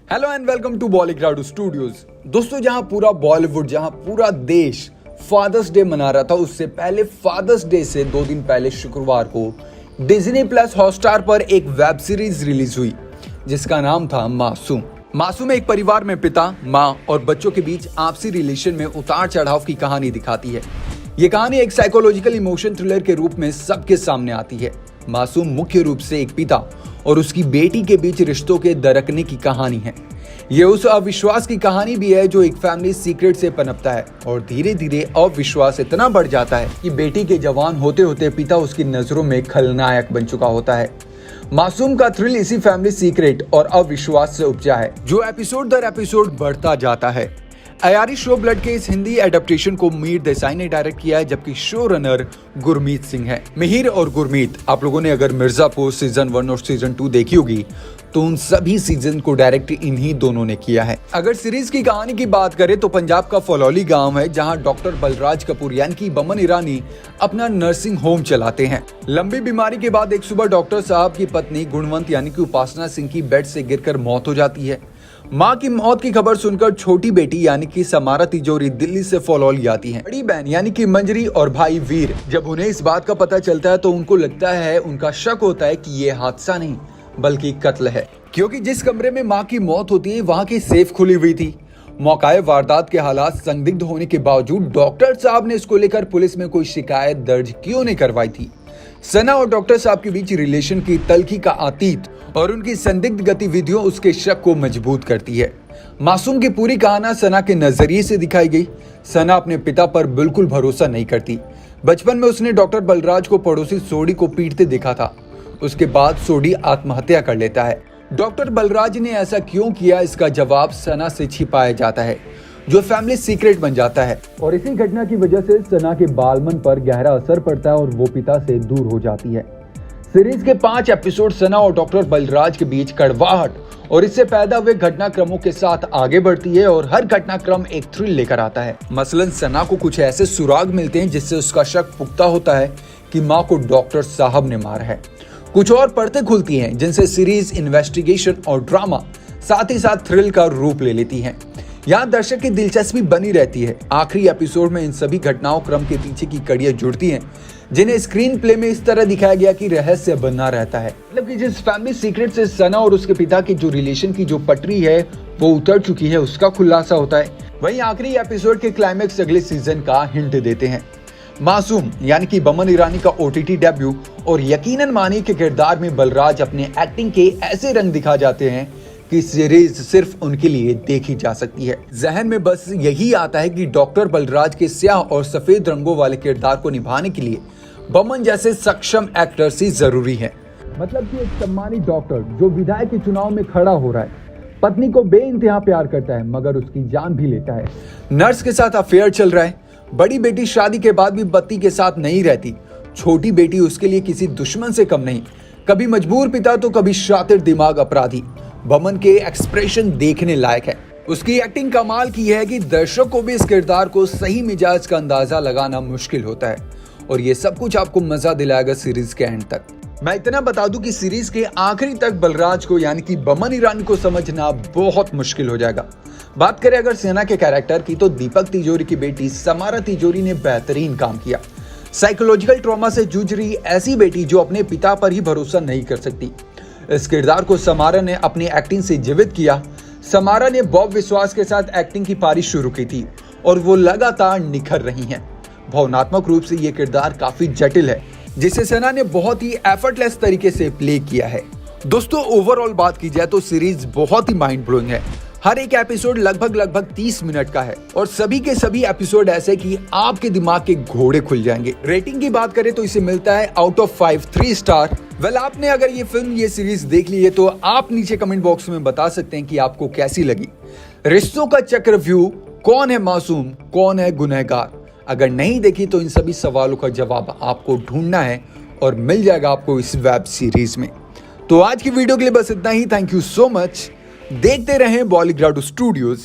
Hello and welcome to Bollygradu studios. दोस्तों, जहां पूरा बॉलीवुड, जहां पूरा देश फादर्स डे मना रहा था, उससे पहले फादर्स डे से 2 दिन पहले शुक्रवार को डिज्नी प्लस हॉटस्टार पर एक वेब सीरीज रिलीज हुई जिसका नाम था मासूम। मासूम एक परिवार में पिता, माँ और बच्चों के बीच आपसी रिलेशन में उतार चढ़ाव की कहानी दिखाती है। ये कहानी एक साइकोलॉजिकल इमोशन थ्रिलर के रूप में सबके सामने आती है। मासूम मुख्य रूप से एक पिता और उसकी बेटी के बीच रिश्तों के दरकने की कहानी है। ये उस अविश्वास की कहानी भी है जो एक फैमिली सीक्रेट से पनपता है और धीरे धीरे अविश्वास इतना बढ़ जाता है कि बेटी के जवान होते होते पिता उसकी नजरों में खलनायक बन चुका होता है। मासूम का थ्रिल इसी फैमिली सीक्रेट और अविश्वास से उपजा है जो एपिसोड दर एपिसोड बढ़ता जाता है। अयारी शो ब्लड के इस हिंदी एडेप्टेशन को मीर देसाई ने डायरेक्ट किया है, जबकि शो रनर गुरमीत सिंह है। मिहिर और गुरमीत, आप लोगों ने अगर मिर्जापुर सीजन 1 और सीजन 2 देखी होगी तो उन सभी सीजन को डायरेक्ट इन्हीं दोनों ने किया है। अगर सीरीज की कहानी की बात करें तो पंजाब का फलौली गांव है जहां डॉक्टर बलराज कपूर यानी कि बमन ईरानी अपना नर्सिंग होम चलाते हैं। लंबी बीमारी के बाद एक सुबह डॉक्टर साहब की पत्नी गुणवंत यानी कि उपासना सिंह की बेड से गिरकर मौत हो जाती है। माँ की मौत की खबर सुनकर छोटी बेटी यानी कि समारा तिजोरी दिल्ली से फलौली आती हैं। बड़ी बहन यानी कि मंजरी और भाई वीर, जब उन्हें इस बात का पता चलता है तो उनको लगता है, उनका शक होता है कि ये हादसा नहीं बल्कि कत्ल है, क्योंकि जिस कमरे में माँ की मौत होती है वहाँ की सेफ खुली हुई थी। मौकाए वारदात के हालात संदिग्ध होने के बावजूद डॉक्टर साहब ने इसको लेकर पुलिस में कोई शिकायत दर्ज क्यों नहीं करवाई थी। सना और डॉक्टर साहब के बीच रिलेशन की तल्खी का अतीत और उनकी संदिग्ध गतिविधियों उसके शक को मजबूत करती है। मासूम की पूरी कहानी सना के नजरिए से दिखाई गई। सना अपने पिता पर बिल्कुल भरोसा नहीं करती। बचपन में उसने डॉक्टर बलराज को पड़ोसी सोडी को पीटते देखा था। उसके बाद सोडी आत्महत्या कर लेता है। डॉक्टर बलराज ने ऐसा क्यों किया, इसका जवाब सना से छिपाया जाता है जो फैमिली सीक्रेट बन जाता है। और इसी घटना की वजह से सना के बालमन पर गहरा असर पड़ता है और वो पिता से दूर हो जाती है। सीरीज के 5 एपिसोड सना और डॉक्टर बलराज के बीच कड़वाहट और इससे पैदा हुए घटनाक्रमों के साथ आगे बढ़ती है और हर घटनाक्रम एक थ्रिल लेकर आता है। मसलन सना को कुछ ऐसे सुराग मिलते हैं जिससे उसका शक पुख्ता होता है कि माँ को डॉक्टर साहब ने मारा है। कुछ और परतें खुलती हैं जिनसे सीरीज इन्वेस्टिगेशन और ड्रामा साथ ही साथ थ्रिल का रूप ले लेती है। यहाँ दर्शक की दिलचस्पी बनी रहती है। आखिरी एपिसोड में इन सभी घटनाओं क्रम के पीछे की कड़ियां जुड़ती हैं जिन्हें स्क्रीन प्ले में इस तरह दिखाया गया कि रहस्य बना रहता है। मतलब कि जिस फैमिली सीक्रेट से सना और उसके पिता की जो रिलेशन की जो पटरी है वो उतर चुकी है, उसका खुलासा होता है। वहीं आखिरी एपिसोड के क्लाइमेक्स अगले सीजन का हिंट देते हैं। मासूम यानी कि बमन ईरानी का OTT डेब्यू और यकीनन मानी के किरदार में बलराज अपने एक्टिंग के ऐसे रंग दिखा जाते हैं कि सीरीज सिर्फ उनके लिए देखी जा सकती है। जहन में बस यही आता है कि डॉक्टर बलराज के स्याह और सफेद रंगों वाले किरदार को निभाने के लिए बमन जैसे सक्षम एक्टर्स ही जरूरी है। मतलब कि एक सम्मानित डॉक्टर जो विधायक के चुनाव में खड़ा हो रहा है, पत्नी को बेइंतहा प्यार करता है मगर उसकी जान भी लेता है। नर्स के साथ अफेयर चल रहा है। बड़ी बेटी शादी के बाद भी पति के साथ नहीं रहती। छोटी बेटी उसके लिए किसी दुश्मन से कम नहीं। कभी मजबूर पिता तो कभी शातिर दिमाग अपराधी। बमन के एक्सप्रेशन देखने लायक है। उसकी एक्टिंग कमाल की है कि दर्शक को भी इस किरदार को सही मिजाज का अंदाजा लगाना मुश्किल होता है और ये सब कुछ आपको मजा दिलाएगा सीरीज के एंड तक। मैं इतना बता दूं कि सीरीज के आखिरी तक बलराज को यानी कि बमन ईरानी को समझना बहुत मुश्किल हो जाएगा। बात करें अगर सेना के कैरेक्टर की तो दीपक तिजोरी की बेटी समारा तिजोरी ने बेहतरीन काम किया। साइकोलॉजिकल ट्रॉमा से जूझ रही ऐसी बेटी जो अपने पिता पर ही भरोसा नहीं कर सकती, इस किरदार को समारा ने अपनी एक्टिंग से जीवित किया। समारा ने बॉब विश्वास के साथ एक्टिंग की पारी शुरू की थी और वो लगातार निखर रही हैं। भावनात्मक रूप से ये किरदार काफी जटिल है जिसे सेना ने बहुत ही एफर्टलेस तरीके से प्ले किया है। दोस्तों, ओवरऑल बात की जाए तो सीरीज बहुत ही माइंड ब्लोइंग है। हर एक एपिसोड लगभग 30 मिनट का है और सभी के सभी एपिसोड ऐसे कि आपके दिमाग के घोड़े खुल जाएंगे। रेटिंग की बात करें तो इसे मिलता है आउट ऑफ 5 3 स्टार। आपने अगर ये फिल्म ये सीरीज देख ली है तो आप नीचे कमेंट बॉक्स में बता सकते हैं कि आपको कैसी लगी। रिश्तों का चक्रव्यूह, कौन है मासूम, कौन है गुनहगार? अगर नहीं देखी तो इन सभी सवालों का जवाब आपको ढूंढना है और मिल जाएगा आपको इस वेब सीरीज में। तो आज की वीडियो के लिए बस इतना ही। Thank you so much. देखते रहें बॉलीग्राडू स्टूडियोज।